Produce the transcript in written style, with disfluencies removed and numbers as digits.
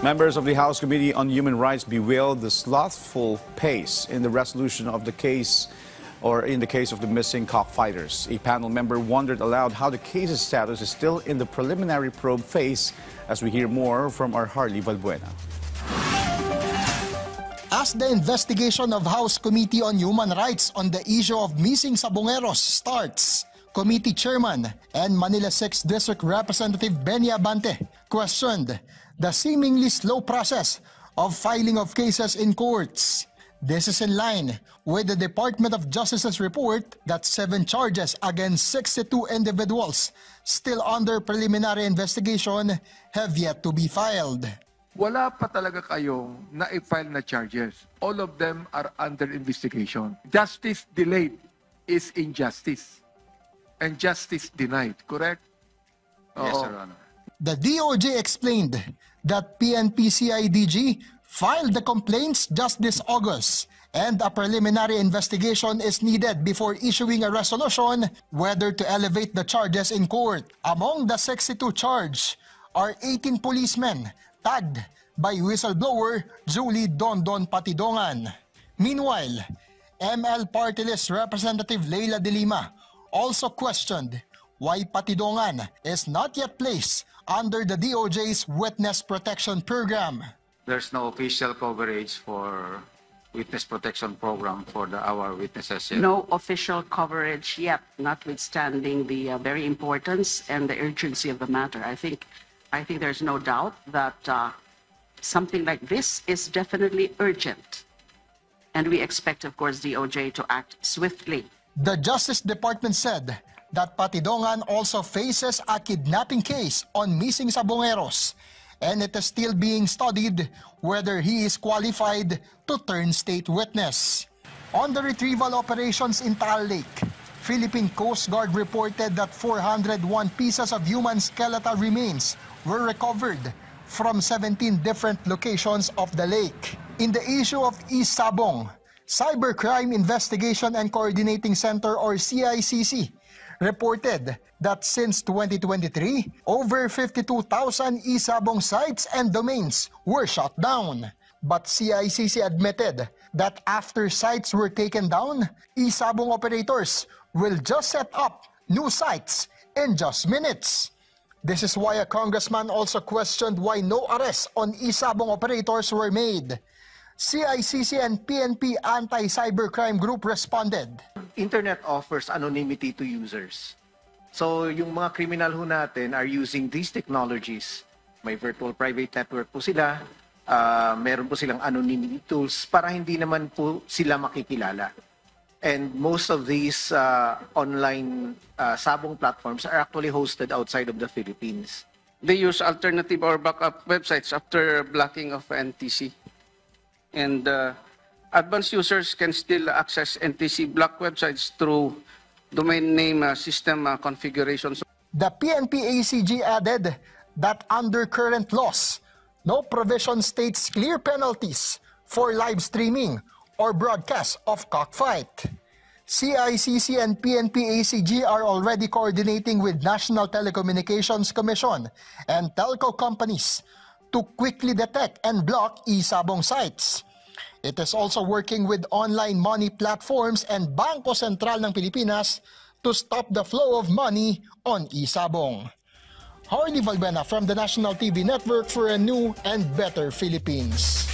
Members of the House Committee on Human Rights bewailed the slothful pace in the resolution of the case, or in the case of the missing cockfighters. A panel member wondered aloud how the case's status is still in the preliminary probe phase, as we hear more from our Harley Valbuena. As the investigation of House Committee on Human Rights on the issue of missing Sabongeros starts, Committee Chairman and Manila 6th District Representative Benny Abante questioned the seemingly slow process of filing of cases in courts. This is in line with the Department of Justice's report that 7 charges against 62 individuals still under preliminary investigation have yet to be filed. Wala pa talaga kayong na-file na charges. All of them are under investigation. Justice delayed is injustice. And justice denied, correct? Yes, Your Honor. The DOJ explained that PNP-CIDG filed the complaints just this August, and a preliminary investigation is needed before issuing a resolution whether to elevate the charges in court. Among the 62 charged are 18 policemen tagged by whistleblower Julie Dondon Patidongan. Meanwhile, ML Party List Representative Leila De Lima also questioned why Patidongan is not yet placed under the DOJ's Witness Protection Program. There's no official coverage for Witness Protection Program for our witnesses yet. No official coverage yet, notwithstanding the very importance and the urgency of the matter. I think there's no doubt that something like this is definitely urgent. And we expect, of course, DOJ to act swiftly. The Justice Department said that Patidongan also faces a kidnapping case on missing Sabongeros, and it is still being studied whether he is qualified to turn state witness. On the retrieval operations in Taal Lake, Philippine Coast Guard reported that 401 pieces of human skeletal remains were recovered from 17 different locations of the lake. In the issue of East Sabong, Cybercrime Investigation and Coordinating Center, or CICC, reported that since 2023, over 52,000 eSabong sites and domains were shut down. But CICC admitted that after sites were taken down, eSabong operators will just set up new sites in just minutes. This is why a congressman also questioned why no arrests on eSabong operators were made. CICC and PNP Anti-Cybercrime Group responded. Internet offers anonymity to users. So yung mga criminal ho natin are using these technologies. May virtual private network po sila, meron po silang anonymity tools para hindi naman po sila makikilala. And most of these online sabong platforms are actually hosted outside of the Philippines. They use alternative or backup websites after blocking of NTC. And advanced users can still access NTC block websites through domain name system configurations. The PNP-ACG added that under current laws, no provision states clear penalties for live streaming or broadcast of cockfight. CICC and PNP-ACG are already coordinating with National Telecommunications Commission and telco companies to quickly detect and block eSabong sites. It is also working with online money platforms and Bangko Sentral ng Pilipinas to stop the flow of money on eSabong. Harley Valbuena from the National TV Network for a new and better Philippines.